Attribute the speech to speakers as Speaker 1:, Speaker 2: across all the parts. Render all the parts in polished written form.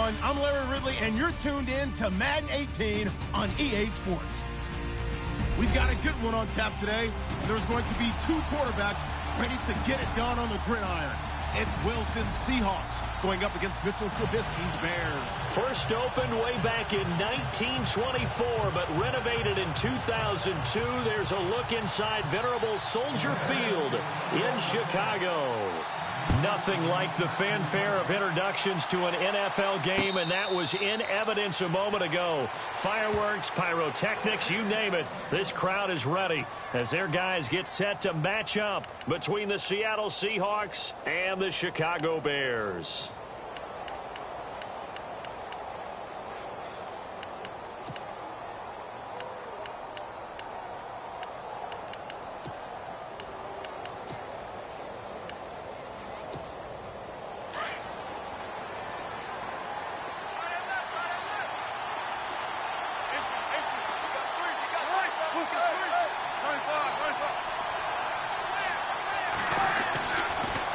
Speaker 1: everyone. I'm Larry Ridley, and you're tuned in to Madden 18 on EA Sports. We've got a good one on tap today, and there's going to be two quarterbacks ready to get it done on the gridiron. It's Wilson's Seahawks going up against Mitchell Trubisky's Bears.
Speaker 2: First opened way back in 1924, but renovated in 2002. There's a look inside venerable Soldier Field in Chicago. Nothing like the fanfare of introductions to an NFL game, and that was in evidence a moment ago. Fireworks, pyrotechnics, you name it. This crowd is ready as their guys get set to match up between the Seattle Seahawks and the Chicago Bears.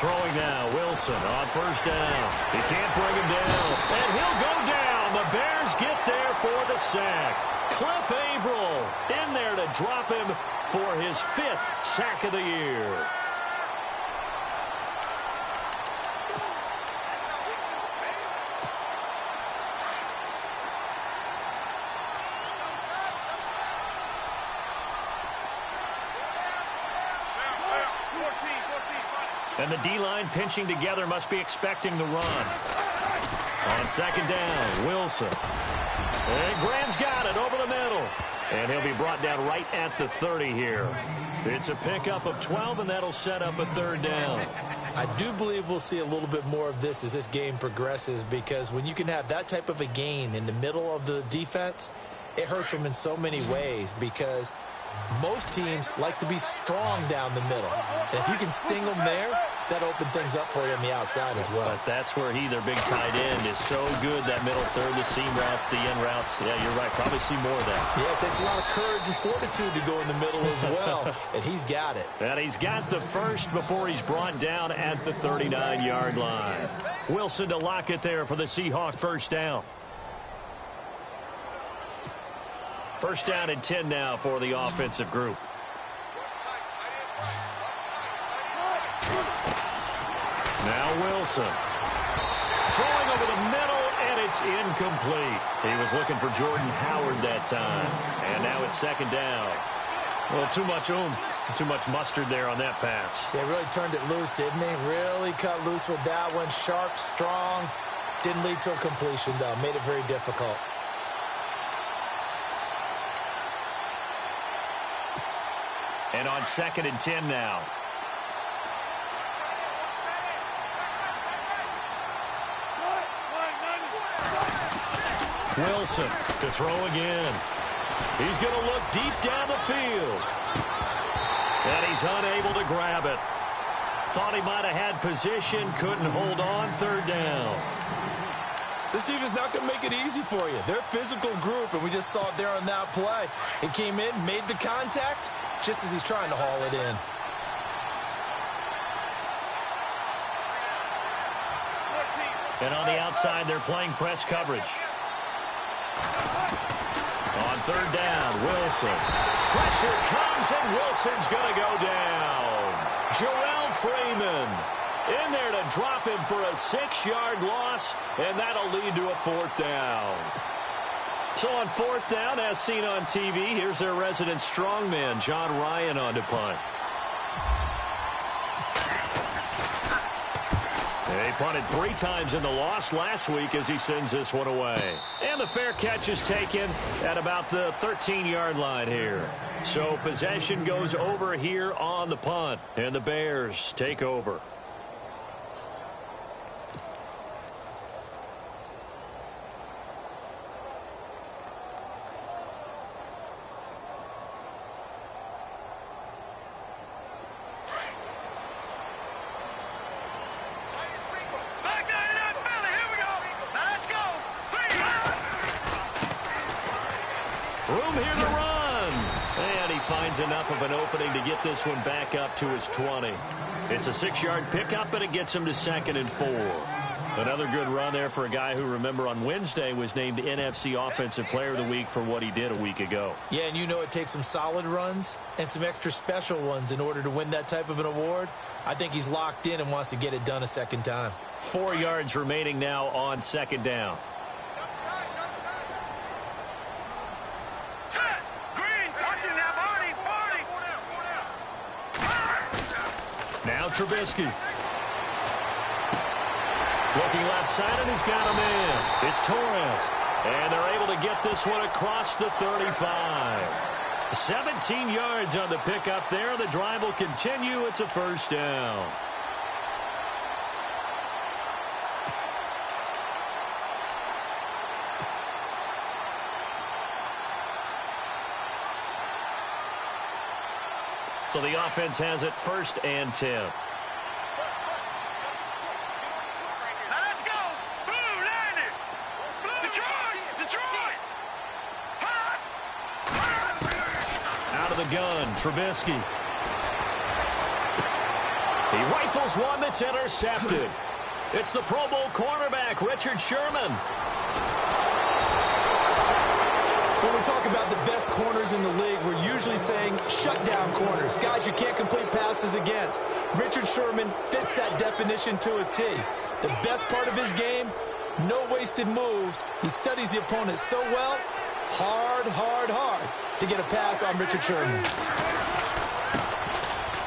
Speaker 2: Throwing now, Wilson on first down. He can't bring him down, and he'll go down. The Bears get there for the sack. Cliff Averill in there to drop him for his 5th sack of the year. And the D-line pinching together must be expecting the run. On second down, Wilson. And Graham's got it over the middle. And he'll be brought down right at the 30 here. It's a pickup of 12, and that'll set up a third down.
Speaker 3: I do believe we'll see a little bit more of this as this game progresses, because when you can have that type of a gain in the middle of the defense, it hurts them in so many ways, because most teams like to be strong down the middle. And if you can sting them there, that opens things up for you on the outside as well.
Speaker 2: But that's where their big tight end, is so good, that middle third, the seam routes, the in routes. Yeah, you're right. Probably see more of that.
Speaker 3: Yeah, it takes a lot of courage and fortitude to go in the middle as well. And he's got it.
Speaker 2: And he's got the first before he's brought down at the 39-yard line. Wilson to lock it there for the Seahawks first down. First down and 10 now for the offensive group. Now Wilson. Throwing over the middle, and it's incomplete. He was looking for Jordan Howard that time. And now it's second down. Well, too much oomph, too much mustard there on that pass.
Speaker 3: They really turned it loose, didn't they? Really cut loose with that one. Sharp, strong. Didn't lead to a completion, though. Made it very difficult.
Speaker 2: And on second and 10 now. Wilson to throw again. He's going to look deep down the field. And he's unable to grab it. Thought he might have had position, couldn't hold on, third down.
Speaker 3: This defense not going to make it easy for you. They're a physical group, and we just saw it there on that play. He came in, made the contact, just as he's trying to haul it in.
Speaker 2: And on the outside, they're playing press coverage. On third down, Wilson. Pressure comes, and Wilson's going to go down. Joel Freeman in there to drop him for a 6-yard loss, and that'll lead to a fourth down. So on fourth down, as seen on TV, here's their resident strongman, John Ryan, on to punt. He punted 3 times in the loss last week as he sends this one away. And the fair catch is taken at about the 13-yard line here. So possession goes over here on the punt, and the Bears take over. Room here to run. And he finds enough of an opening to get this one back up to his 20. It's a 6-yard pickup, but it gets him to 2nd and 4. Another good run there for a guy who, remember, on Wednesday was named NFC Offensive Player of the Week for what he did a week ago.
Speaker 3: Yeah, and you know it takes some solid runs and some extra special ones in order to win that type of an award. I think he's locked in and wants to get it done a second time.
Speaker 2: 4 yards remaining now on second down. Now Trubisky. Looking left side, and he's got a man. It's Torres. And they're able to get this one across the 35. 17 yards on the pickup there. The drive will continue. It's a first down. So the offense has it 1st and 10. Out of the gun, Trubisky. He rifles one that's intercepted. It's the Pro Bowl cornerback, Richard Sherman.
Speaker 3: When we talk about the best corners in the league, we're usually saying shutdown corners, guys you can't complete passes against. Richard Sherman fits that definition to a T. The best part of his game, no wasted moves. He studies the opponent so well, hard to get a pass on Richard Sherman.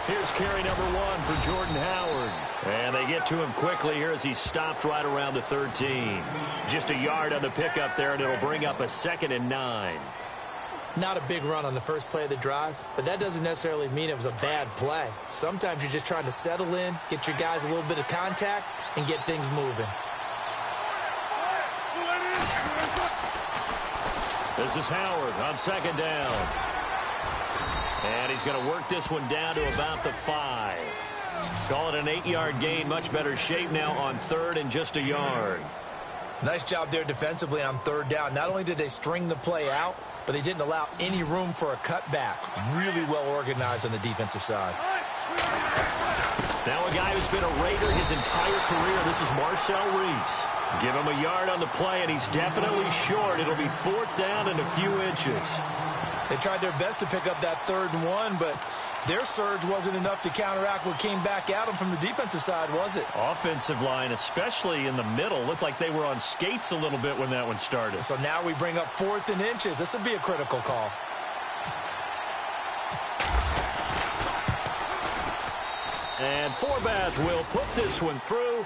Speaker 2: Here's carry number 1 for Jordan Howard. And they get to him quickly here as he stopped right around the 13. Just a yard on the pickup there, and it'll bring up a 2nd and 9.
Speaker 3: Not a big run on the first play of the drive, but that doesn't necessarily mean it was a bad play. Sometimes you're just trying to settle in, get your guys a little bit of contact, and get things moving.
Speaker 2: This is Howard on 2nd down. And he's going to work this one down to about the 5. Call it an 8-yard gain. Much better shape now on 3rd and just a yard.
Speaker 3: Nice job there defensively on 3rd down. Not only did they string the play out, but they didn't allow any room for a cutback. Really well organized on the defensive side.
Speaker 2: Now a guy who's been a Raider his entire career. This is Marcel Reese. Give him a yard on the play, and he's definitely short. It'll be 4th down and a few inches.
Speaker 3: They tried their best to pick up that 3rd and 1, but their surge wasn't enough to counteract what came back at them from the defensive side, was it?
Speaker 2: Offensive line, especially in the middle, looked like they were on skates a little bit when that one started.
Speaker 3: So now we bring up 4th and inches. This would be a critical call.
Speaker 2: And Forbath will put this one through.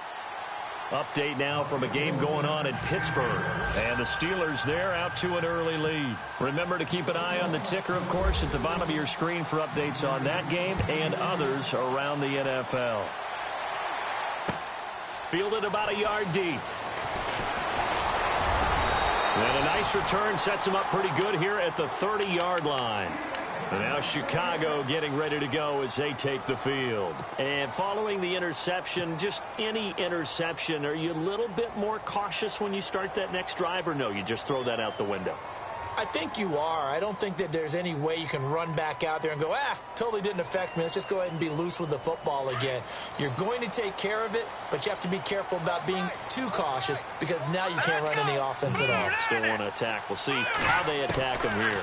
Speaker 2: Update now from a game going on in Pittsburgh. And the Steelers there out to an early lead. Remember to keep an eye on the ticker, of course, at the bottom of your screen for updates on that game and others around the NFL. Fielded about a yard deep. And a nice return sets him up pretty good here at the 30-yard line. And now Chicago getting ready to go as they take the field. And following the interception, just any interception, are you a little bit more cautious when you start that next drive, or no, you just throw that out the window?
Speaker 3: I think you are. I don't think that there's any way you can run back out there and go, totally didn't affect me. Let's just go ahead and be loose with the football again. You're going to take care of it, but you have to be careful about being too cautious because now you can't run any offense at all.
Speaker 2: Still want to attack. We'll see how they attack them here.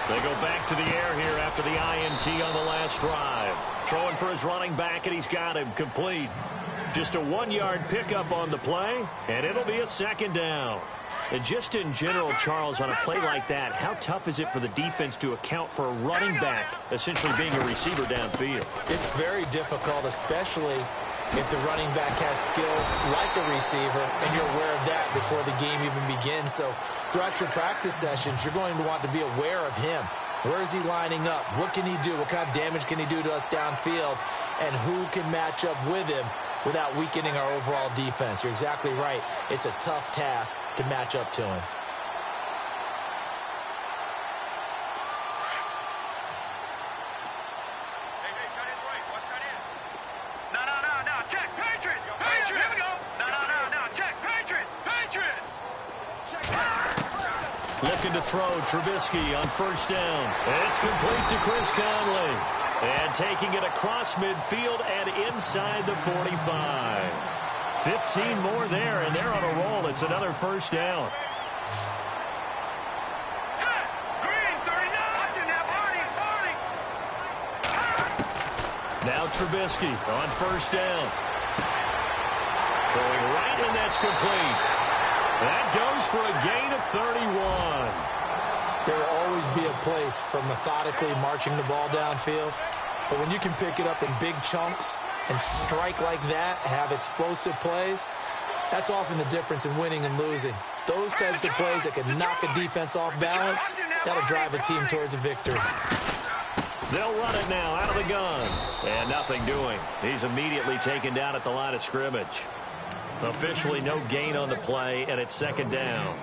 Speaker 2: They go back to the air here after the INT on the last drive. Throwing for his running back, and he's got him complete. Just a 1-yard pickup on the play, and it'll be a 2nd down. And just in general, Charles, on a play like that, how tough is it for the defense to account for a running back essentially being a receiver downfield?
Speaker 3: It's very difficult, especially if the running back has skills like a receiver, and you're aware of that before the game even begins. So throughout your practice sessions, you're going to want to be aware of him. Where is he lining up? What can he do? What kind of damage can he do to us downfield? And who can match up with him without weakening our overall defense? You're exactly right. It's a tough task to match up to him.
Speaker 2: Looking to throw, Trubisky on 1st down. It's complete to Chris Conley. And taking it across midfield and inside the 45. 15 more there, and they're on a roll. It's another first down. Now Trubisky on first down. Throwing right, and that's complete. That goes for a gain of 31.
Speaker 3: There will always be a place for methodically marching the ball downfield. But when you can pick it up in big chunks and strike like that, have explosive plays, that's often the difference in winning and losing. Those types of plays that can knock a defense off balance, that'll drive a team towards a victory.
Speaker 2: They'll run it now out of the gun. And nothing doing. He's immediately taken down at the line of scrimmage. Officially no gain on the play, and it's second down.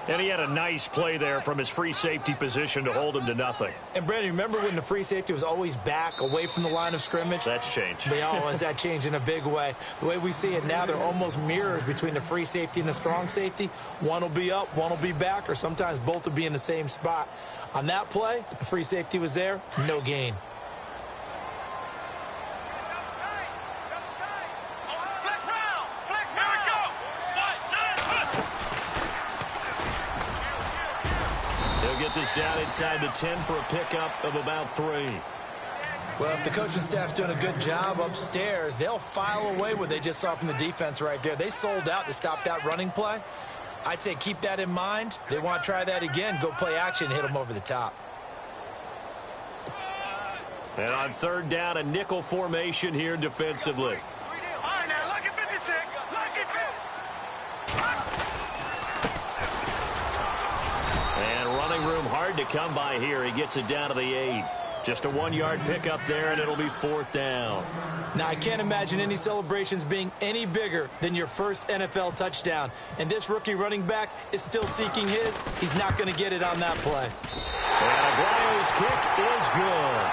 Speaker 2: And he had a nice play there from his free safety position to hold him to nothing.
Speaker 3: And, Brandon, remember when the free safety was always back away from the line of scrimmage?
Speaker 2: That's changed.
Speaker 3: That changed in a big way. The way we see it now, they're almost mirrors between the free safety and the strong safety. One will be up, one will be back, or sometimes both will be in the same spot. On that play, the free safety was there, no gain.
Speaker 2: Get this down inside the 10 for a pickup of about 3.
Speaker 3: Well, if the coaching staff's doing a good job upstairs, they'll file away what they just saw from the defense right there. They sold out to stop that running play. I'd say keep that in mind. They want to try that again, go play action, hit them over the top.
Speaker 2: And on third down, a nickel formation here defensively. Room hard to come by here. He gets it down to the 8. Just a 1-yard pickup there, and it'll be fourth down.
Speaker 3: Now, I can't imagine any celebrations being any bigger than your first NFL touchdown. And this rookie running back is still seeking his. He's not going to get it on that play.
Speaker 2: And Aguayo's kick is good.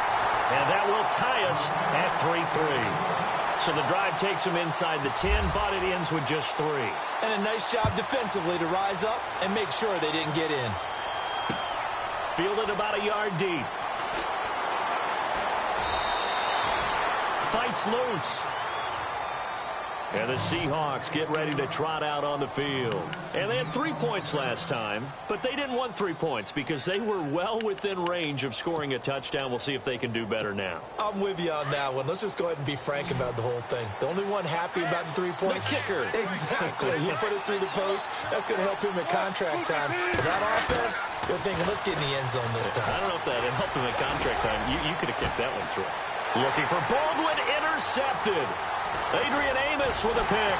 Speaker 2: And that will tie us at 3-3. So the drive takes him inside the 10, but it ends with just 3.
Speaker 3: And a nice job defensively to rise up and make sure they didn't get in.
Speaker 2: Fielded about a yard deep. Fights loose. And the Seahawks get ready to trot out on the field. And they had 3 points last time, but they didn't want 3 points because they were well within range of scoring a touchdown. We'll see if they can do better now.
Speaker 3: I'm with you on that one. Let's just go ahead and be frank about the whole thing. The only one happy about the 3 points?
Speaker 2: The kicker.
Speaker 3: Exactly. He put it through the post. That's going to help him at contract time. But that offense, you're thinking, let's get in the end zone this time.
Speaker 2: I don't know if that helped him at contract time. You could have kicked that one through. Looking for Baldwin, intercepted. Adrian Amos with a pick.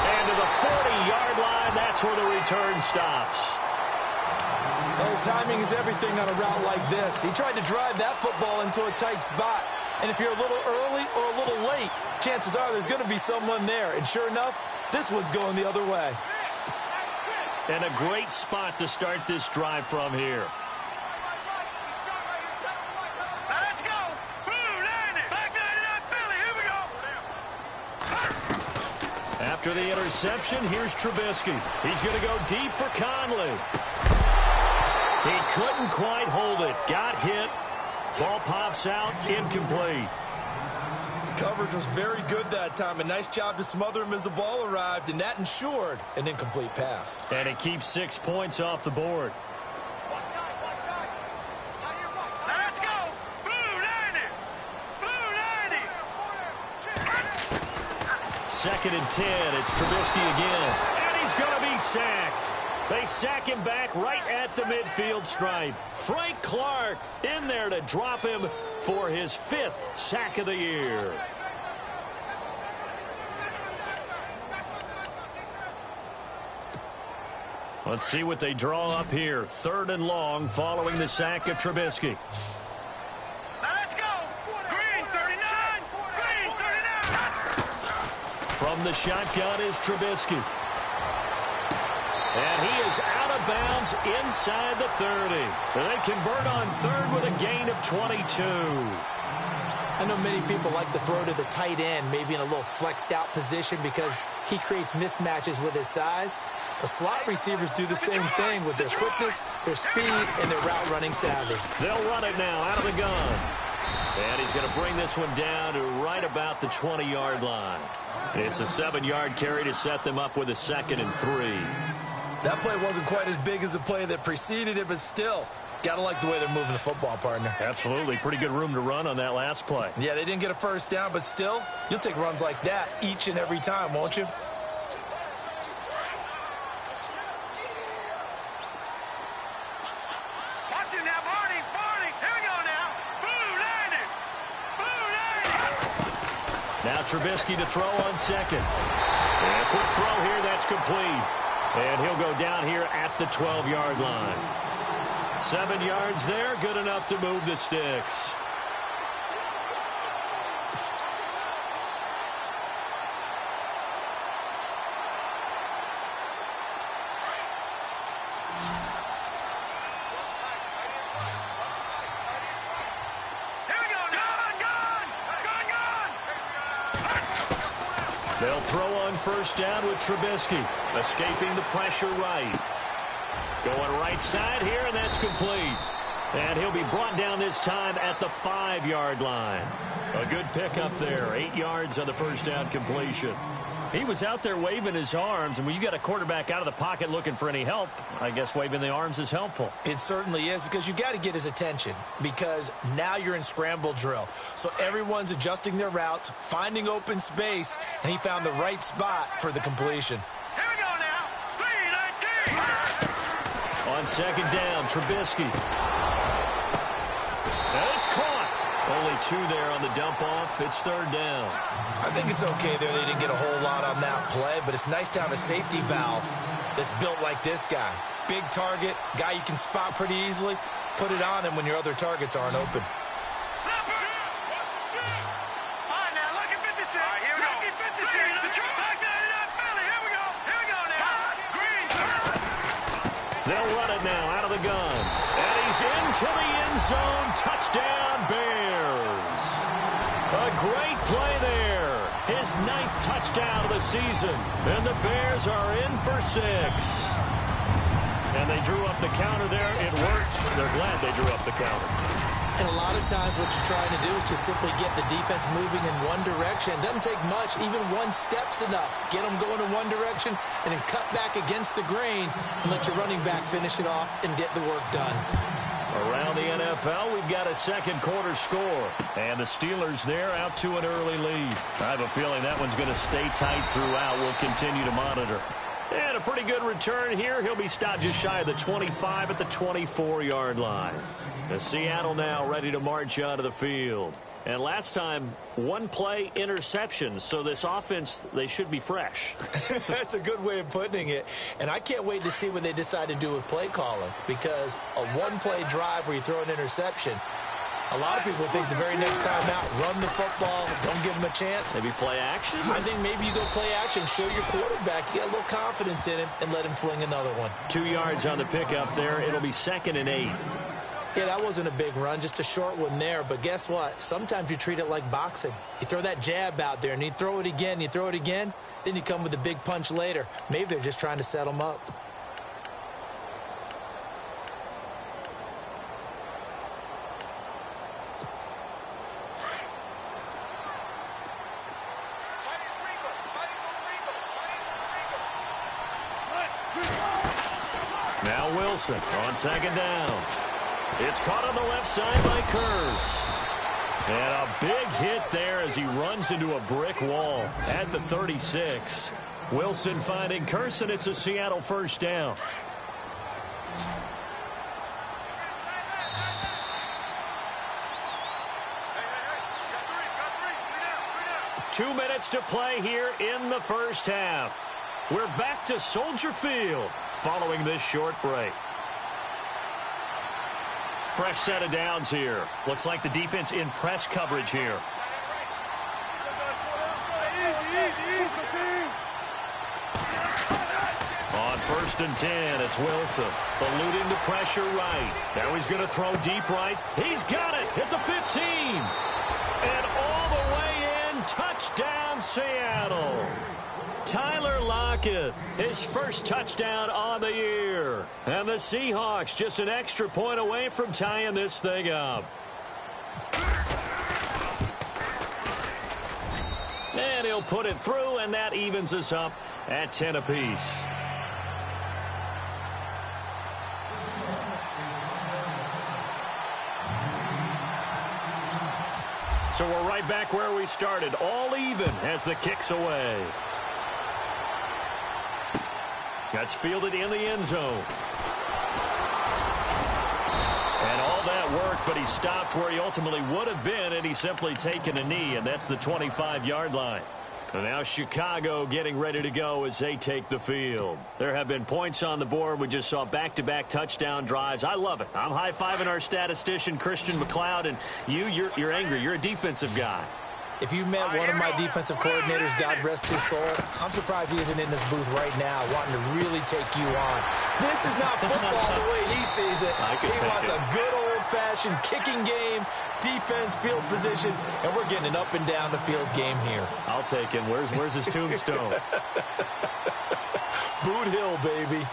Speaker 2: And to the 40-yard line, that's where the return stops.
Speaker 3: Well, timing is everything on a route like this. He tried to drive that football into a tight spot. And if you're a little early or a little late, chances are there's going to be someone there. And sure enough, this one's going the other way.
Speaker 2: And a great spot to start this drive from here. After the interception, here's Trubisky. He's going to go deep for Conley. He couldn't quite hold it. Got hit. Ball pops out. Incomplete.
Speaker 3: Coverage was very good that time. A nice job to smother him as the ball arrived, and that ensured an incomplete pass.
Speaker 2: And it keeps 6 points off the board. Second and 10. It's Trubisky again. And he's going to be sacked. They sack him back right at the midfield stripe. Frank Clark in there to drop him for his 5th sack of the year. Let's see what they draw up here. 3rd and long following the sack of Trubisky. From the shotgun is Trubisky. And he is out of bounds inside the 30. They convert on 3rd with a gain of 22.
Speaker 3: I know many people like to throw to the tight end, maybe in a little flexed out position because he creates mismatches with his size. The slot receivers do the same thing with their quickness, their speed, and their route running savvy.
Speaker 2: They'll run it now out of the gun. And he's going to bring this one down to right about the 20-yard line. It's a 7-yard carry to set them up with a 2nd and 3.
Speaker 3: That play wasn't quite as big as the play that preceded it, but still, got to like the way they're moving the football, partner.
Speaker 2: Absolutely. Pretty good room to run on that last play.
Speaker 3: Yeah, they didn't get a first down, but still, you'll take runs like that each and every time, won't you?
Speaker 2: Now Trubisky to throw on 2nd. And a quick throw here, that's complete. And he'll go down here at the 12-yard line. 7 yards there, good enough to move the sticks. They'll throw on first down with Trubisky, escaping the pressure right. Going right side here, and that's complete. And he'll be brought down this time at the 5-yard line. A good pickup there, 8 yards on the first down completion. He was out there waving his arms, and when you got a quarterback out of the pocket looking for any help, I guess waving the arms is helpful.
Speaker 3: It certainly is, because you got to get his attention, because now you're in scramble drill. So everyone's adjusting their routes, finding open space, and he found the right spot for the completion.
Speaker 4: Here we go now. 3-19.
Speaker 2: On 2nd down, Trubisky. And it's caught. Only 2 there on the dump-off. It's 3rd down.
Speaker 3: I think it's okay there. They didn't get a whole lot on that play, but it's nice to have a safety valve that's built like this guy. Big target, guy you can spot pretty easily. Put it on him when your other targets aren't open.
Speaker 4: All right, now, look at 56. All right, here we go. 56. The truck. Back down in that belly. Here we go. Here we go now. Green.
Speaker 2: They'll run it now out of the gun. And he's into the end zone. Touchdown, Bears. A great play there. His 9th touchdown of the season. And the Bears are in for 6. And they drew up the counter there. It worked. They're glad they drew up the counter.
Speaker 3: And a lot of times what you're trying to do is just simply get the defense moving in one direction. It doesn't take much. Even one step's enough. Get them going in one direction and then cut back against the grain and let your running back finish it off and get the work done.
Speaker 2: Around the NFL, we've got a 2nd quarter score. And the Steelers there out to an early lead. I have a feeling that one's going to stay tight throughout. We'll continue to monitor. And a pretty good return here. He'll be stopped just shy of the 25 at the 24-yard line. The Seattle now ready to march onto the field. And last time, 1 play interceptions. So this offense, they should be fresh.
Speaker 3: That's a good way of putting it. And I can't wait to see what they decide to do with play calling, because a 1-play drive where you throw an interception, a lot of people think the very next time out, run the football, don't give them a chance.
Speaker 2: Maybe play action?
Speaker 3: I think maybe you go play action, show your quarterback, get a little confidence in him, and let him fling another one.
Speaker 2: 2 yards on the pickup there. It'll be 2nd and 8.
Speaker 3: Yeah, that wasn't a big run, just a short one there. But guess what? Sometimes you treat it like boxing. You throw that jab out there, and you throw it again, then you come with a big punch later. Maybe they're just trying to set them up.
Speaker 2: Now Wilson on 2nd down. It's caught on the left side by Kurz. And a big hit there as he runs into a brick wall at the 36. Wilson finding Kurz, and it's a Seattle first down. Two minutes to play here in the first half. We're back to Soldier Field following this short break. Fresh set of downs here. Looks like the defense in press coverage here. On 1st and 10, it's Wilson. Eluding the pressure right. Now he's going to throw deep right. He's got it at the 15. And all the way in, touchdown Seattle. Tyler Lockett, his first touchdown on the year. And the Seahawks just an extra point away from tying this thing up. they'll put it through, and that evens us up at 10 apiece. So we're right back where we started, all even as the kick's away. That's fielded in the end zone. And all that work, but he stopped where he ultimately would have been, and he's simply taken a knee, and that's the 25-yard line. And now Chicago getting ready to go as they take the field. There have been points on the board. We just saw back-to-back touchdown drives. I love it. I'm high-fiving our statistician, Christian McLeod, and you're angry. You're a defensive guy.
Speaker 3: If you met one of my defensive coordinators, God rest his soul, I'm surprised he isn't in this booth right now wanting to really take you on. This is not football the way he sees it. He wants a good old-fashioned kicking game, defense, field position, and we're getting an up-and-down-the-field game here.
Speaker 2: I'll take him. Where's his tombstone?
Speaker 3: Boot Hill, baby.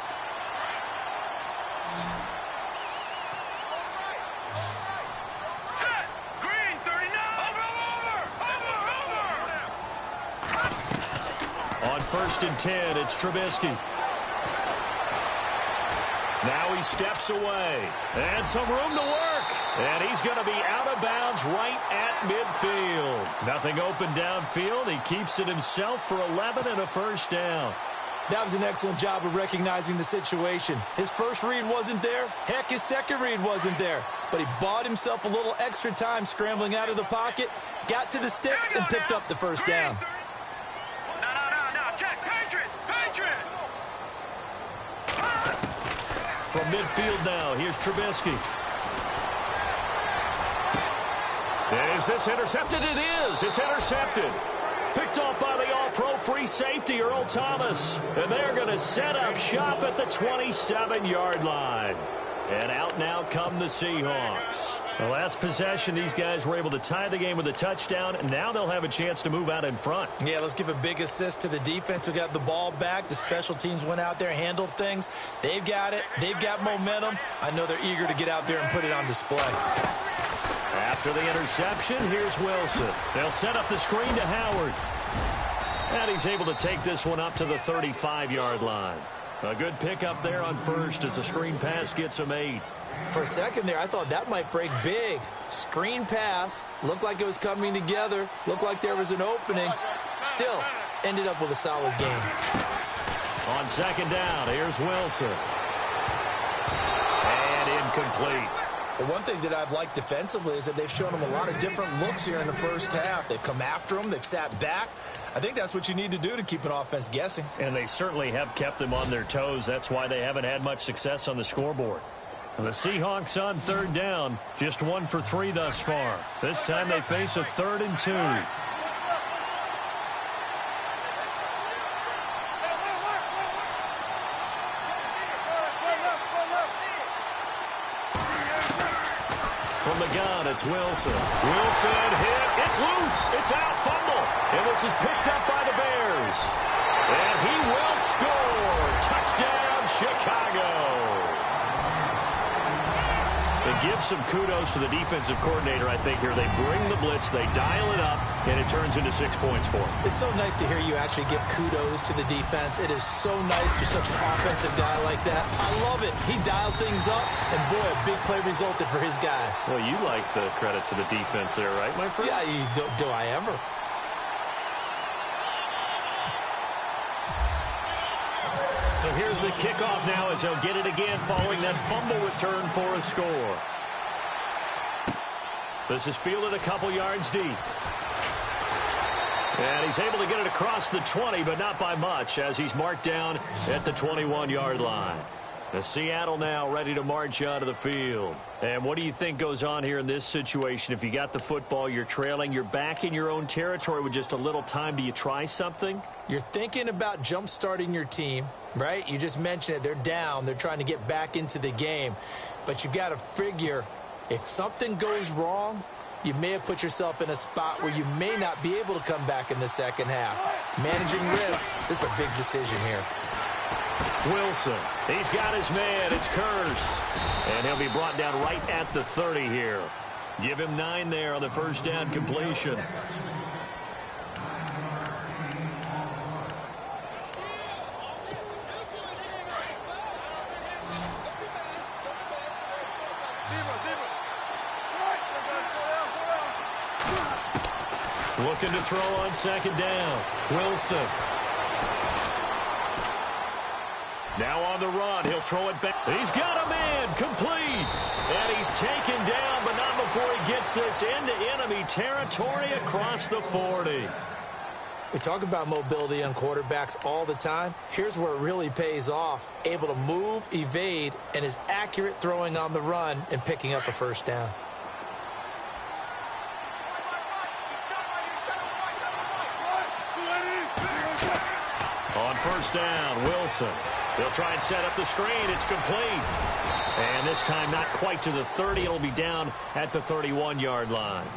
Speaker 2: First and 10, it's Trubisky. Now he steps away. And some room to work. And he's going to be out of bounds right at midfield. Nothing open downfield. He keeps it himself for 11 and a first down.
Speaker 3: That was an excellent job of recognizing the situation. His first read wasn't there. Heck, his second read wasn't there. But he bought himself a little extra time scrambling out of the pocket, got to the sticks, and picked up the first down.
Speaker 2: From midfield now, here's Trubisky. Is this intercepted? It is. It's intercepted. Picked off by the all-pro free safety, Earl Thomas. And they're going to set up shop at the 27-yard line. And out now come the Seahawks. The last possession, these guys were able to tie the game with a touchdown, and now they'll have a chance to move out in front.
Speaker 3: Yeah, let's give a big assist to the defense who got the ball back. The special teams went out there, handled things. They've got it. They've got momentum. I know they're eager to get out there and put it on display.
Speaker 2: After the interception, here's Wilson. They'll set up the screen to Howard. And he's able to take this one up to the 35-yard line. A good pickup there on first as the screen pass gets him 8.
Speaker 3: For a second there, I thought that might break big. Screen pass. Looked like it was coming together. Looked like there was an opening. Still, ended up with a solid game.
Speaker 2: On second down, here's Wilson. And incomplete.
Speaker 3: The one thing that I've liked defensively is that they've shown them a lot of different looks here in the first half. They've come after them. They've sat back. I think that's what you need to do to keep an offense guessing.
Speaker 2: And they certainly have kept them on their toes. That's why they haven't had much success on the scoreboard. And the Seahawks on third down, just 1 for 3 thus far. This time they face a 3rd and 2. From the gun, it's Wilson. Wilson hit. It's loose. It's out. Fumble. And this is picked up by the Bears. And he will score. Touchdown, Chicago. They give some kudos to the defensive coordinator, I think, here. They bring the blitz, they dial it up, and it turns into 6 points for them.
Speaker 3: It's so nice to hear you actually give kudos to the defense. It is so nice. You're such an offensive guy like that. I love it. He dialed things up, and boy, a big play resulted for his guys.
Speaker 2: Well, you like the credit to the defense there, right, my friend?
Speaker 3: Yeah, do I ever?
Speaker 2: So here's the kickoff now as they'll get it again following that fumble return for a score. This is fielded a couple yards deep. And he's able to get it across the 20, but not by much, as he's marked down at the 21-yard line. The Seattle now ready to march out of the field. And what do you think goes on here in this situation? If you got the football, you're trailing, you're back in your own territory with just a little time. Do you try something?
Speaker 3: You're thinking about jump-starting your team, right? You just mentioned it. They're down. They're trying to get back into the game. But you got to figure, if something goes wrong, you may have put yourself in a spot where you may not be able to come back in the second half. Managing risk, this is a big decision here.
Speaker 2: Wilson, he's got his man. It's Curse. And he'll be brought down right at the 30 here. Give him 9 there on the first down completion. Looking to throw on second down. Wilson. Now on the run. He'll throw it back. He's got a man. Complete. And he's taken down, but not before he gets us into enemy territory across the 40.
Speaker 3: We talk about mobility on quarterbacks all the time. Here's where it really pays off. Able to move, evade, and is accurate throwing on the run and picking up a first down.
Speaker 2: On first down, Wilson. They'll try and set up the screen. It's complete. And this time not quite to the 30. It'll be down at the 31-yard line.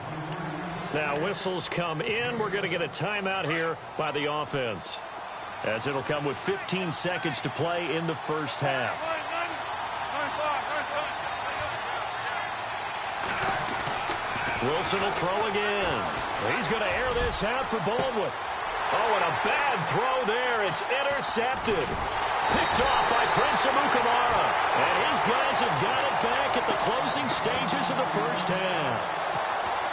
Speaker 2: Now whistles come in. We're going to get a timeout here by the offense, as it'll come with 15 seconds to play in the first half. Wilson will throw again. He's going to air this out for Baldwin. Oh, and a bad throw there. It's intercepted. Picked off by Prince Amukamara. And his guys have got it back at the closing stages of the first half.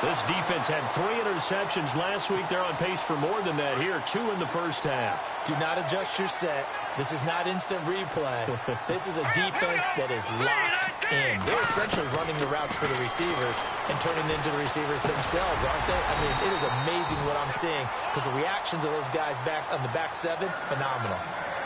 Speaker 2: This defense had 3 interceptions last week. They're on pace for more than that here. 2 in the first half.
Speaker 3: Do not adjust your set. This is not instant replay. This is a defense that is locked in. They're essentially running the routes for the receivers and turning into the receivers themselves, aren't they? I mean, it is amazing what I'm seeing, because the reactions of those guys back on the back 7, phenomenal.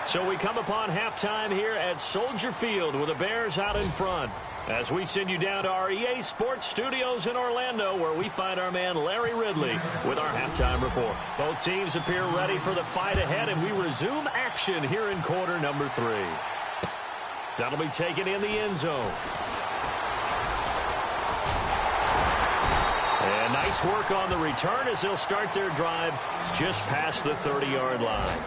Speaker 2: So we come upon halftime here at Soldier Field with the Bears out in front, as we send you down to our EA Sports Studios in Orlando, where we find our man Larry Ridley with our halftime report. Both teams appear ready for the fight ahead, and we resume action here in quarter number 3. That'll be taken in the end zone. And nice work on the return as they'll start their drive just past the 30-yard line.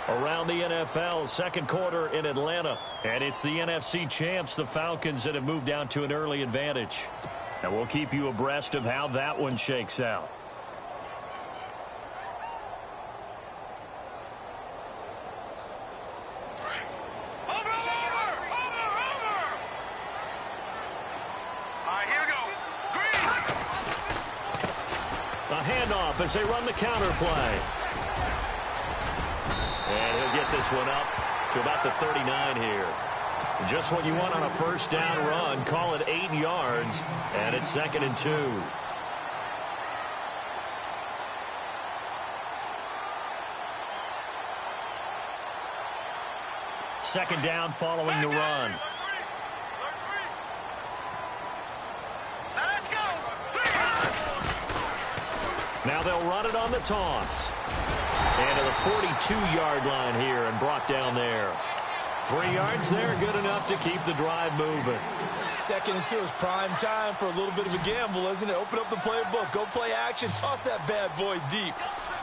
Speaker 2: Around the NFL, second quarter in Atlanta. And it's the NFC champs, the Falcons, that have moved down to an early advantage. And we'll keep you abreast of how that one shakes out. A handoff as they run the counter play. And he'll get this one up to about the 39 here. Just what you want on a first down run. Call it 8 yards, and it's 2nd and 2. Second down following the run. Now they'll run it on the toss. And to the 42-yard line here and brought down there. 3 yards there, good enough to keep the drive moving.
Speaker 3: 2nd and 2 is prime time for a little bit of a gamble, isn't it? Open up the playbook, go play action, toss that bad boy deep.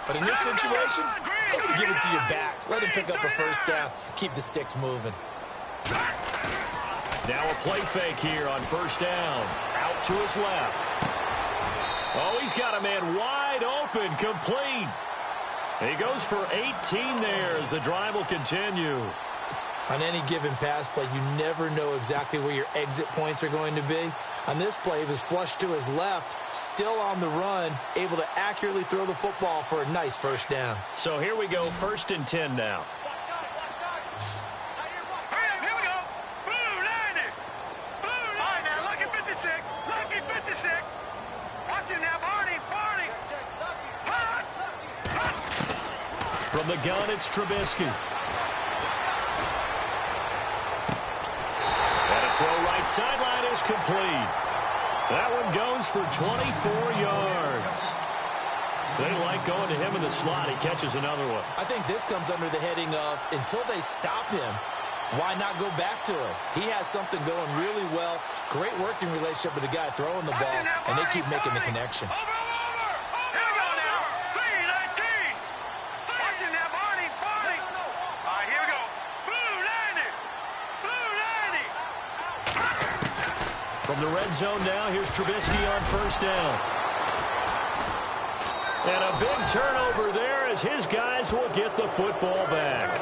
Speaker 3: But in this situation, go ahead and give it to your back. Let him pick up a first down, keep the sticks moving.
Speaker 2: Now a play fake here on first down. Out to his left. Oh, he's got a man wide open, complete. He goes for 18 there as the drive will continue.
Speaker 3: On any given pass play, you never know exactly where your exit points are going to be. On this play, he was flushed to his left, still on the run, able to accurately throw the football for a nice first down.
Speaker 2: So here we go, 1st and 10 now. From the gun, it's Trubisky. And a throw right sideline is complete. That one goes for 24 yards. They like going to him in the slot. He catches another one.
Speaker 3: I think this comes under the heading of, until they stop him, why not go back to him? He has something going really well. Great working relationship with the guy throwing the ball, and they keep making the connection.
Speaker 2: From the red zone now, here's Trubisky on first down. And a big turnover there as his guys will get the football back.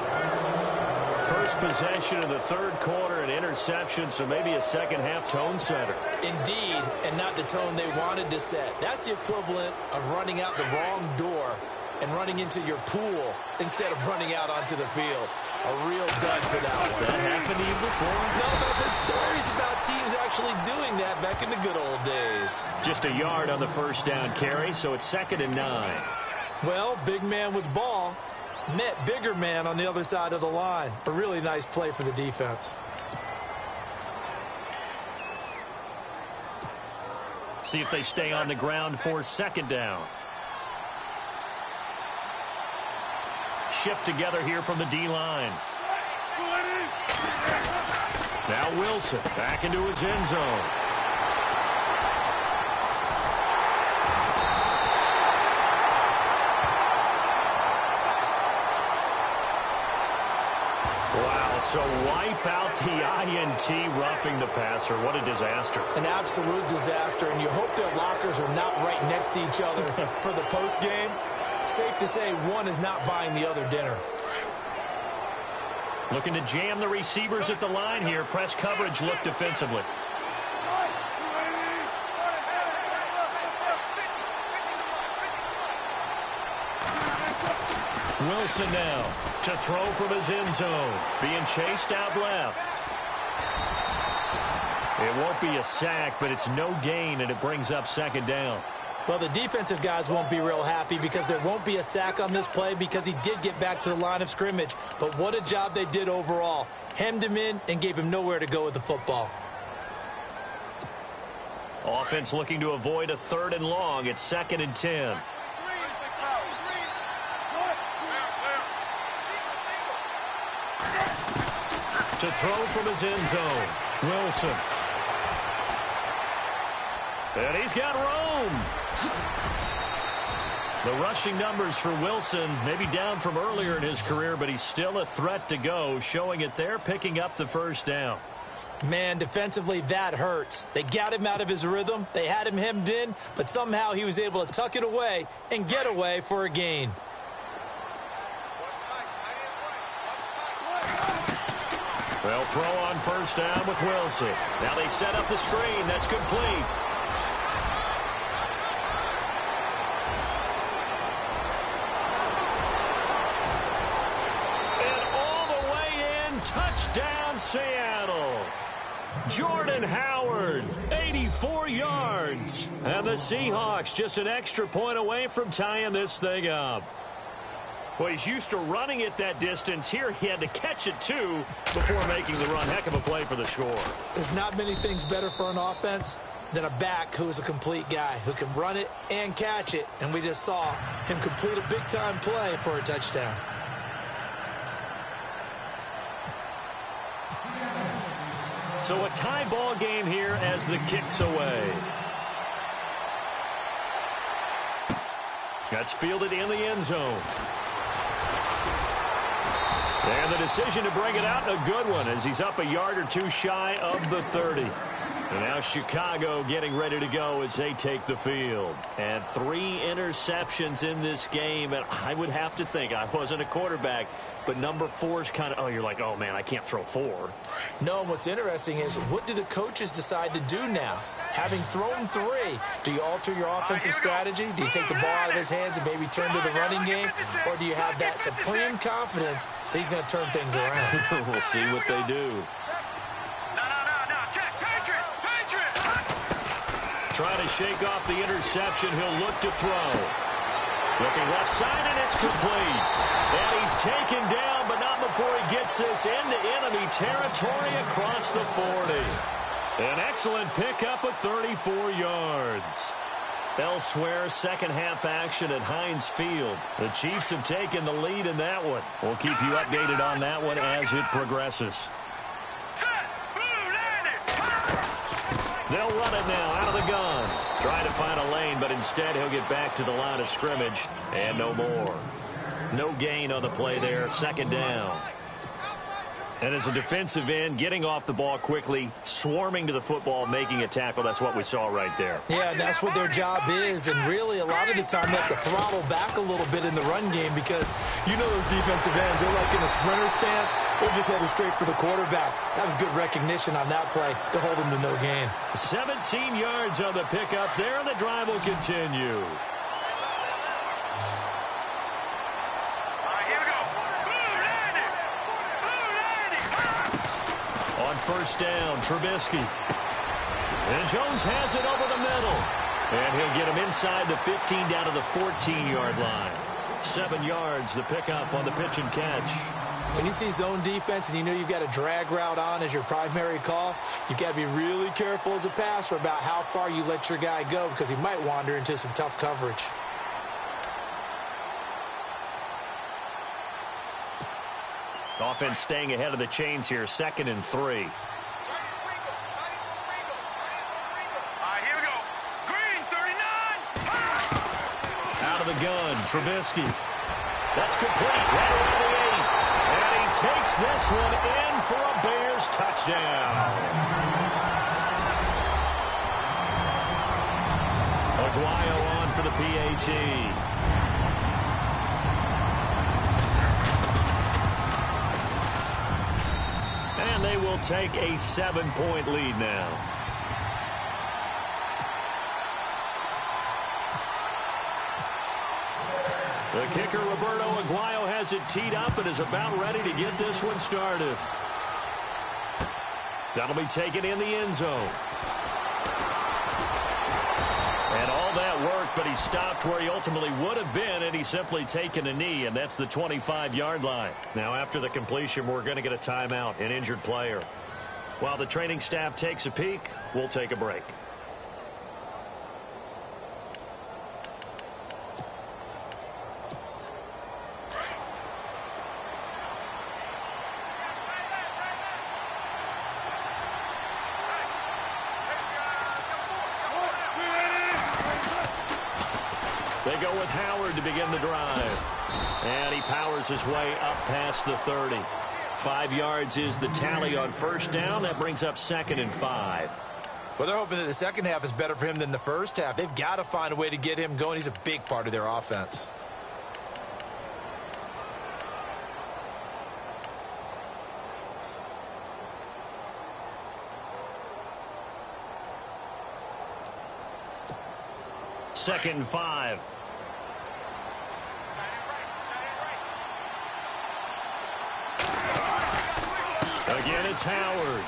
Speaker 2: first possession of the third quarter, an interception, so maybe a second-half tone setter.
Speaker 3: Indeed, and not the tone they wanted to set. That's the equivalent of running out the wrong door and running into your pool instead of running out onto the field. A real dud for that one.
Speaker 2: Has that happened to you before?
Speaker 3: No, but I've heard stories about teams actually doing that back in the good old days.
Speaker 2: Just a yard on the first down carry, so it's 2nd and 9.
Speaker 3: Well, big man with ball met bigger man on the other side of the line. A really nice play for the defense.
Speaker 2: See if they stay on the ground for 2nd down. Shift together here from the D-line. Now Wilson back into his end zone. Wow, so wipe out the INT roughing the passer. What a disaster.
Speaker 3: An absolute disaster, and you hope their lockers are not right next to each other for the postgame. Safe to say one is not buying the other dinner.
Speaker 2: Looking to jam the receivers at the line here. Press coverage look defensively. Wilson now to throw from his end zone. Being chased out left. It won't be a sack, but it's no gain, and it brings up 2nd down.
Speaker 3: Well, the defensive guys won't be real happy because there won't be a sack on this play because he did get back to the line of scrimmage. But what a job they did overall. Hemmed him in and gave him nowhere to go with the football.
Speaker 2: Offense looking to avoid a 3rd and long. It's 2nd and 10. To throw from his end zone, Wilson. And he's got room. The rushing numbers for Wilson maybe down from earlier in his career, but he's still a threat to go, showing it there, picking up the 1st down.
Speaker 3: Man, defensively, that hurts. They got him out of his rhythm. They had him hemmed in, but somehow he was able to tuck it away and get away for a gain.
Speaker 2: They'll throw on 1st down with Wilson. Now they set up the screen. That's complete. Touchdown, Seattle. Jordan Howard, 84 yards. And the Seahawks just an extra point away from tying this thing up. Well, he's used to running it that distance. Here he had to catch it, too, before making the run. Heck of a play for the score.
Speaker 3: There's not many things better for an offense than a back who is a complete guy who can run it and catch it. And we just saw him complete a big-time play for a touchdown.
Speaker 2: So a tie ball game here as the kick's away. That's fielded in the end zone. And the decision to bring it out, a good one, as he's up a yard or two shy of the 30. And now Chicago getting ready to go as they take the field. And 3 interceptions in this game. And I would have to think, I wasn't a quarterback, but number 4 is kind of, oh, you're like, oh, man, I can't throw 4.
Speaker 3: No, and what's interesting is, what do the coaches decide to do now? Having thrown 3, do you alter your offensive strategy? Do you take the ball out of his hands and maybe turn to the running game? Or do you have that supreme confidence that he's going to turn things around?
Speaker 2: We'll see what they do. Trying to shake off the interception. He'll look to throw. Looking left side, and it's complete. And he's taken down, but not before he gets this into enemy territory across the 40. An excellent pickup of 34 yards. Elsewhere, second-half action at Heinz Field. The Chiefs have taken the lead in that one. We'll keep you updated on that one as it progresses. They'll run it now out of the gun. Trying to find a lane, but instead he'll get back to the line of scrimmage. And no more. No gain on the play there. 2nd down. And as a defensive end, getting off the ball quickly, swarming to the football, making a tackle, that's what we saw right there.
Speaker 3: Yeah, and that's what their job is. And really, a lot of the time, they have to throttle back a little bit in the run game because you know those defensive ends, they're like in a sprinter stance. They're just headed straight for the quarterback. That was good recognition on that play to hold them to no gain.
Speaker 2: 17 yards on the pickup there, and the drive will continue. On first down, Trubisky. And Jones has it over the middle. And he'll get him inside the 15 down to the 14-yard line. 7 yards, the pickup on the pitch and catch.
Speaker 3: When you see zone defense and you know you've got a drag route on as your primary call, you've got to be really careful as a passer about how far you let your guy go because he might wander into some tough coverage.
Speaker 2: Offense staying ahead of the chains here, 2nd and 3.
Speaker 4: Here we go. Green, 39.
Speaker 2: Out of the gun, Trubisky. That's complete, right around the 8. And he takes this one in for a Bears touchdown. Aguayo on for the PAT. And they will take a 7-point lead now. The kicker, Roberto Aguayo, has it teed up and is about ready to get this one started. That'll be taken in the end zone. And all that worked, but he stopped where he ultimately would have been, and he's simply taken a knee, and that's the 25-yard line. Now, after the completion, we're going to get a timeout, an injured player. While the training staff takes a peek, we'll take a break. They go with Howard to begin the drive. And he powers his way up past the 30. 5 yards is the tally on first down. That brings up 2nd and 5.
Speaker 3: Well, they're hoping that the second half is better for him than the first half. They've got to find a way to get him going. He's a big part of their offense.
Speaker 2: Second and 5. Again, it's Howard.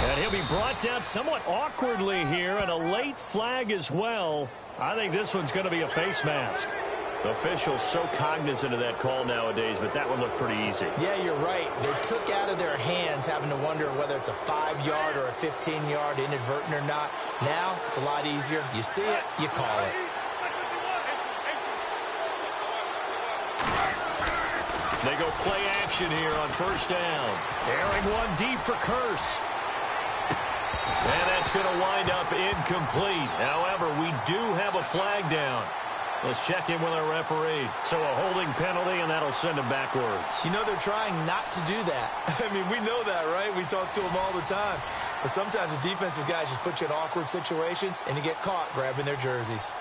Speaker 2: And he'll be brought down somewhat awkwardly here, and a late flag as well. I think this one's going to be a face mask. Officials so cognizant of that call nowadays, but that one looked pretty easy.
Speaker 3: Yeah, you're right. They took out of their hands having to wonder whether it's a 5-yard or a 15-yard inadvertent or not. Now, it's a lot easier. You see it, you call it.
Speaker 2: They go play action here on first down. Airing one deep for Curse. And that's going to wind up incomplete. However, we do have a flag down. Let's check in with our referee. So a holding penalty, and that'll send him backwards.
Speaker 3: You know, they're trying not to do that. I mean, we know that, right? We talk to them all the time. But sometimes the defensive guys just put you in awkward situations, and you get caught grabbing their jerseys.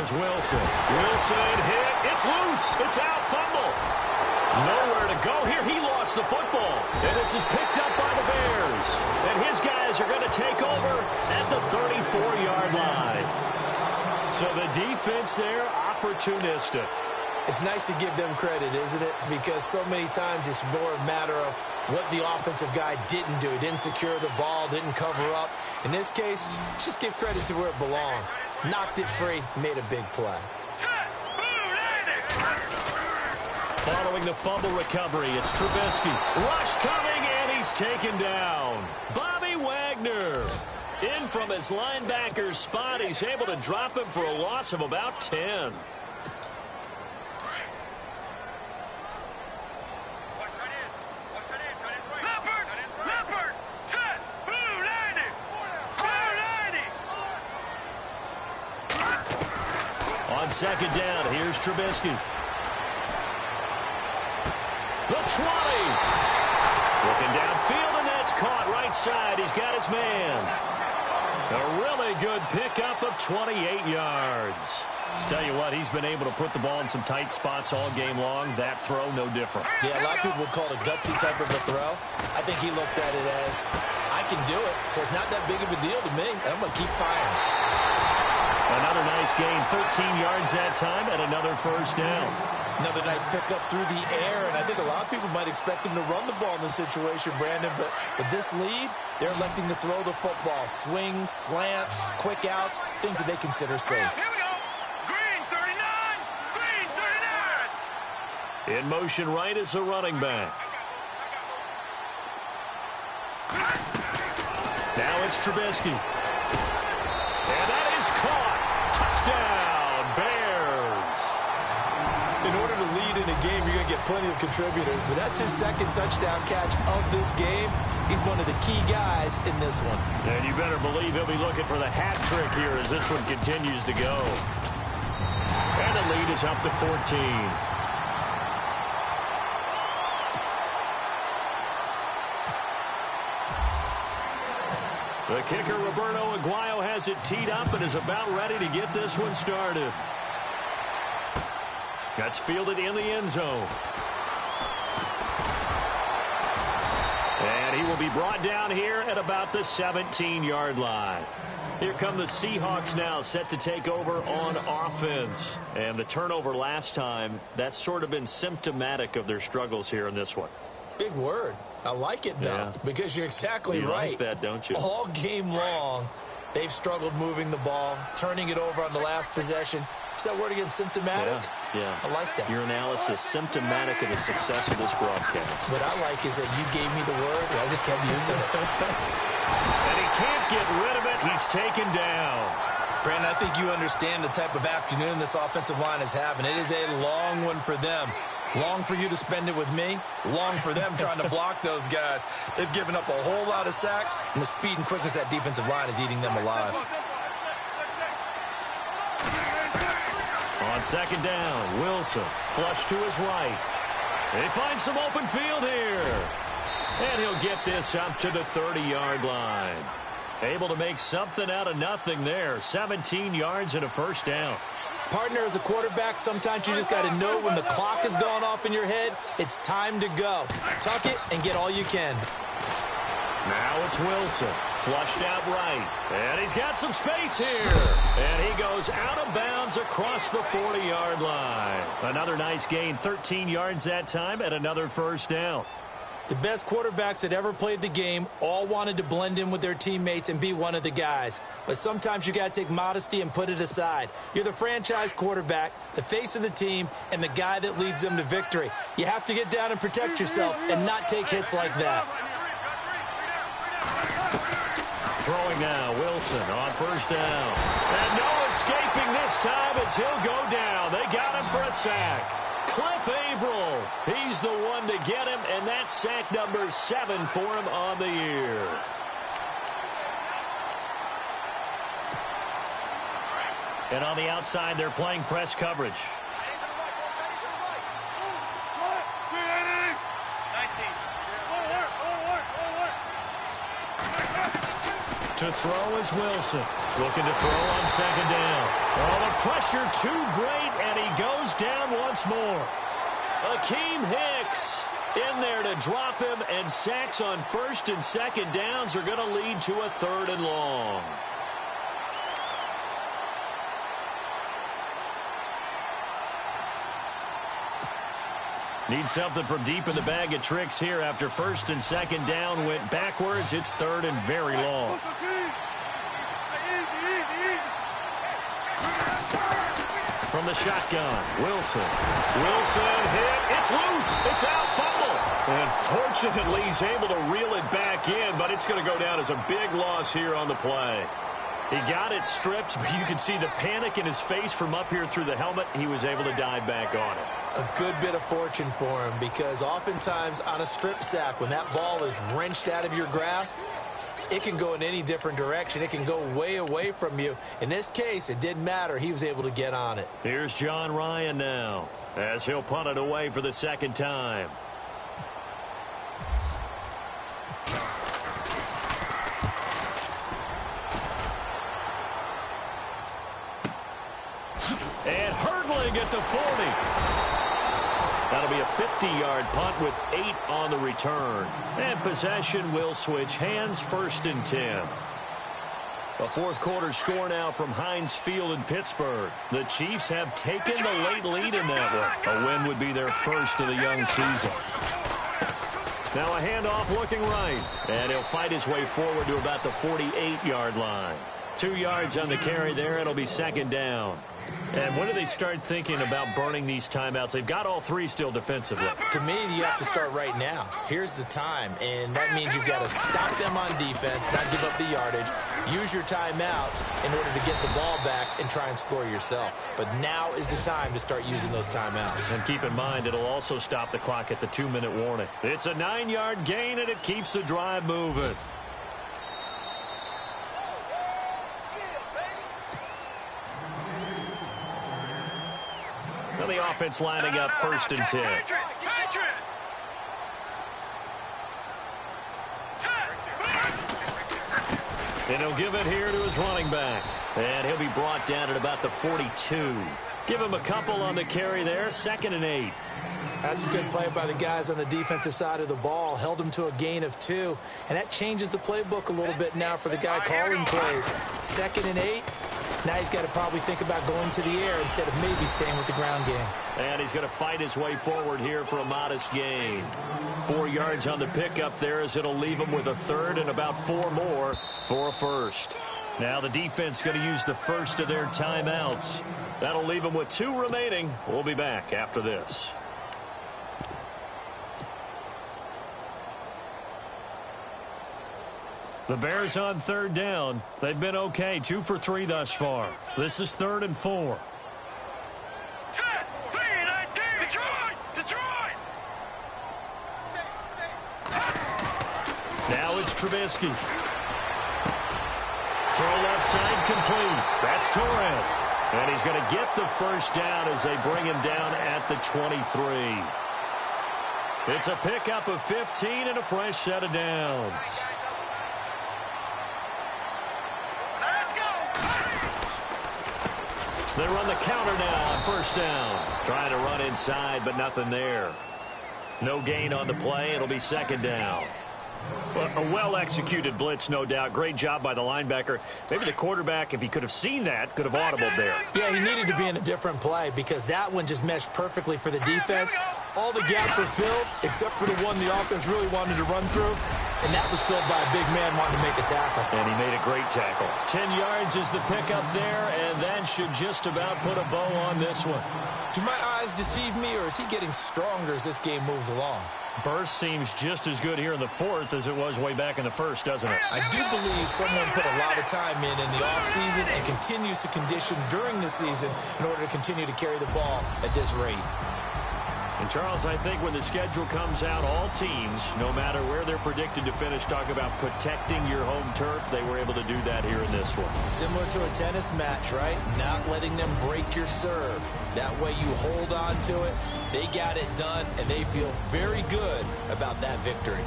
Speaker 2: Wilson. Wilson hit. It's loose. It's out. Fumble. Nowhere to go here. He lost the football. And this is picked up by the Bears. And his guys are going to take over at the 34-yard line. So the defense there, opportunistic.
Speaker 3: It's nice to give them credit, isn't it? Because so many times it's more a matter of what the offensive guy didn't do. He didn't secure the ball, didn't cover up. In this case, just give credit to where it belongs. Knocked it free, made a big play.
Speaker 2: Following the fumble recovery, it's Trubisky. Rush coming, and he's taken down. Bobby Wagner. In from his linebacker spot, he's able to drop him for a loss of about 10. On second down, here's Trubisky. The 20. Looking downfield, and that's caught right side. He's got his man. A really good pickup of 28 yards. Tell you what, he's been able to put the ball in some tight spots all game long. That throw, no different.
Speaker 3: Yeah, a lot of people would call it a gutsy type of a throw. I think he looks at it as, I can do it, so it's not that big of a deal to me. I'm going to keep firing.
Speaker 2: Another nice gain, 13 yards that time, and another first down.
Speaker 3: Another nice pickup through the air, and I think a lot of people might expect him to run the ball in this situation, Brandon, but with this lead, they're electing to throw the football. Swings, slants, quick outs, things that they consider safe.
Speaker 4: Here we go. Green 39. Green 39.
Speaker 2: In motion right is the running back. Now it's Trubisky. And that is caught. Touchdown, Bears.
Speaker 3: In order to lead in a game, you're going to get plenty of contributors, but that's his second touchdown catch of this game. He's one of the key guys in this one.
Speaker 2: And you better believe he'll be looking for the hat trick here as this one continues to go. And the lead is up to 14. The kicker, Roberto Aguayo, has it teed up and is about ready to get this one started. That's fielded in the end zone. And he will be brought down here at about the 17-yard line. Here come the Seahawks now, set to take over on offense. And the turnover last time, that's sort of been symptomatic of their struggles here in this one.
Speaker 3: Big word. I like it, though, because you're exactly right.
Speaker 2: You like that, don't you?
Speaker 3: All game long, they've struggled moving the ball, turning it over on the last possession. Is that word again, symptomatic?
Speaker 2: Yeah.
Speaker 3: I like that.
Speaker 2: Your analysis, symptomatic of the success of this broadcast.
Speaker 3: What I like is that you gave me the word, and I just kept using it.
Speaker 2: And he can't get rid of it. He's taken down.
Speaker 3: Brandon, I think you understand the type of afternoon this offensive line is having. It is a long one for them. Long for you to spend it with me. Long for them trying to block those guys. They've given up a whole lot of sacks, and the speed and quickness of that defensive line is eating them alive.
Speaker 2: On second down, Wilson flush to his right. They find some open field here. And he'll get this up to the 30-yard line. Able to make something out of nothing there. 17 yards and a first down.
Speaker 3: Partner, as a quarterback, sometimes you just got to know when the clock has gone off in your head, it's time to go. Tuck it and get all you can.
Speaker 2: Now it's Wilson. Flushed out right. And he's got some space here. And he goes out of bounds across the 40-yard line. Another nice gain, 13 yards that time, and another first down.
Speaker 3: The best quarterbacks that ever played the game all wanted to blend in with their teammates and be one of the guys. But sometimes you got to take modesty and put it aside. You're the franchise quarterback, the face of the team, and the guy that leads them to victory. You have to get down and protect yourself and not take hits like that.
Speaker 2: Throwing now, Wilson on first down. And no escaping this time as he'll go down. They got him for a sack. Cliff Averill, he's the one to get him, and that's sack number 7 for him on the year. And on the outside, they're playing press coverage. To throw is Wilson. Looking to throw on second down. Oh, the pressure too great, and he goes down once more. Akeem Hicks in there to drop him, and sacks on first and second downs are going to lead to a third and long. Need something from deep in the bag of tricks here after first and second down went backwards. It's third and very long. From the shotgun, Wilson. Wilson hit. It's loose. It's out. Fumble. And fortunately, he's able to reel it back in, but it's going to go down as a big loss here on the play. He got it stripped, but you can see the panic in his face from up here through the helmet. He was able to dive back on it.
Speaker 3: A good bit of fortune for him, because oftentimes on a strip sack, when that ball is wrenched out of your grasp, it can go in any different direction. It can go way away from you. In this case, it didn't matter. He was able to get on it.
Speaker 2: Here's John Ryan now, as he'll punt it away for the second time. And hurdling at the 40. That'll be a 50-yard punt with 8 on the return. And possession will switch hands, 1st and 10. A fourth quarter score now from Heinz Field in Pittsburgh. The Chiefs have taken the late lead in that one. A win would be their first of the young season. Now a handoff looking right. And he'll fight his way forward to about the 48-yard line. 2 yards on the carry there. It'll be 2nd down. And when do they start thinking about burning these timeouts? They've got all 3 still defensively.
Speaker 3: To me, you have to start right now. Here's the time, and that means you've got to stop them on defense, not give up the yardage, use your timeouts in order to get the ball back and try and score yourself. But now is the time to start using those timeouts.
Speaker 2: And keep in mind, it'll also stop the clock at the 2-minute warning. It's a 9-yard gain, and it keeps the drive moving. The offense lining up 1st and 10. And he'll give it here to his running back. And he'll be brought down at about the 42. Give him a couple on the carry there. 2nd and 8.
Speaker 3: That's a good play by the guys on the defensive side of the ball. Held him to a gain of 2. And that changes the playbook a little bit now for the guy calling plays. 2nd and 8. Now he's got to probably think about going to the air instead of maybe staying with the ground game.
Speaker 2: And he's going to fight his way forward here for a modest gain. 4 yards on the pickup there as it'll leave him with a 3rd and about 4 more for a 1st. Now the defense going to use the first of their timeouts. That'll leave him with 2 remaining. We'll be back after this. The Bears on 3rd down. They've been okay, 2 for 3 thus far. This is 3rd and 4.
Speaker 4: Set, Detroit! Detroit!
Speaker 2: Now it's Trubisky. Throw left side complete. That's Torres. And he's going to get the 1st down as they bring him down at the 23. It's a pickup of 15 and a fresh set of downs. They run the counter now on 1st down. Trying to run inside, but nothing there. No gain on the play. It'll be 2nd down. A well-executed blitz, no doubt. Great job by the linebacker. Maybe the quarterback, if he could have seen that, could have audibled there.
Speaker 3: Yeah, he needed to be in a different play because that one just meshed perfectly for the defense. All the gaps were filled except for the one the offense really wanted to run through, and that was filled by a big man wanting to make a tackle.
Speaker 2: And he made a great tackle. 10 yards is the pickup there, and that should just about put a bow on this one.
Speaker 3: Do my eyes deceive me, or is he getting stronger as this game moves along?
Speaker 2: Burst seems just as good here in the 4th as it was way back in the 1st, doesn't it?
Speaker 3: I do believe someone put a lot of time in the offseason and continues to condition during the season in order to continue to carry the ball at this rate.
Speaker 2: And, Charles, I think when the schedule comes out, all teams, no matter where they're predicted to finish, talk about protecting your home turf. They were able to do that here in this one.
Speaker 3: Similar to a tennis match, right? Not letting them break your serve. That way you hold on to it. They got it done, and they feel very good about that victory.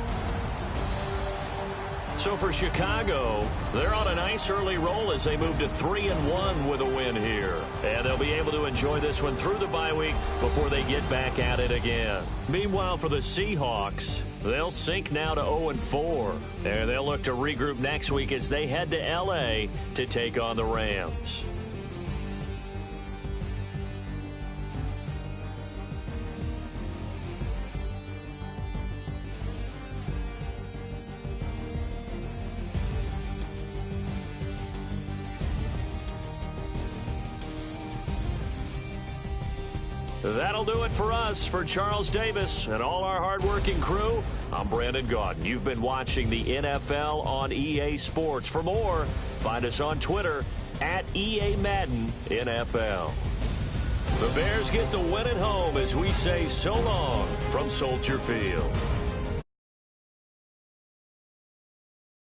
Speaker 2: So for Chicago, they're on a nice early roll as they move to 3-1 with a win here. And they'll be able to enjoy this one through the bye week before they get back at it again. Meanwhile, for the Seahawks, they'll sink now to 0-4. And they'll look to regroup next week as they head to L.A. to take on the Rams. That'll do it for us. For Charles Davis and all our hardworking crew, I'm Brandon Gaudin. You've been watching the NFL on EA Sports. For more, find us on Twitter at EA Madden NFL. The Bears get the win at home as we say so long from Soldier Field.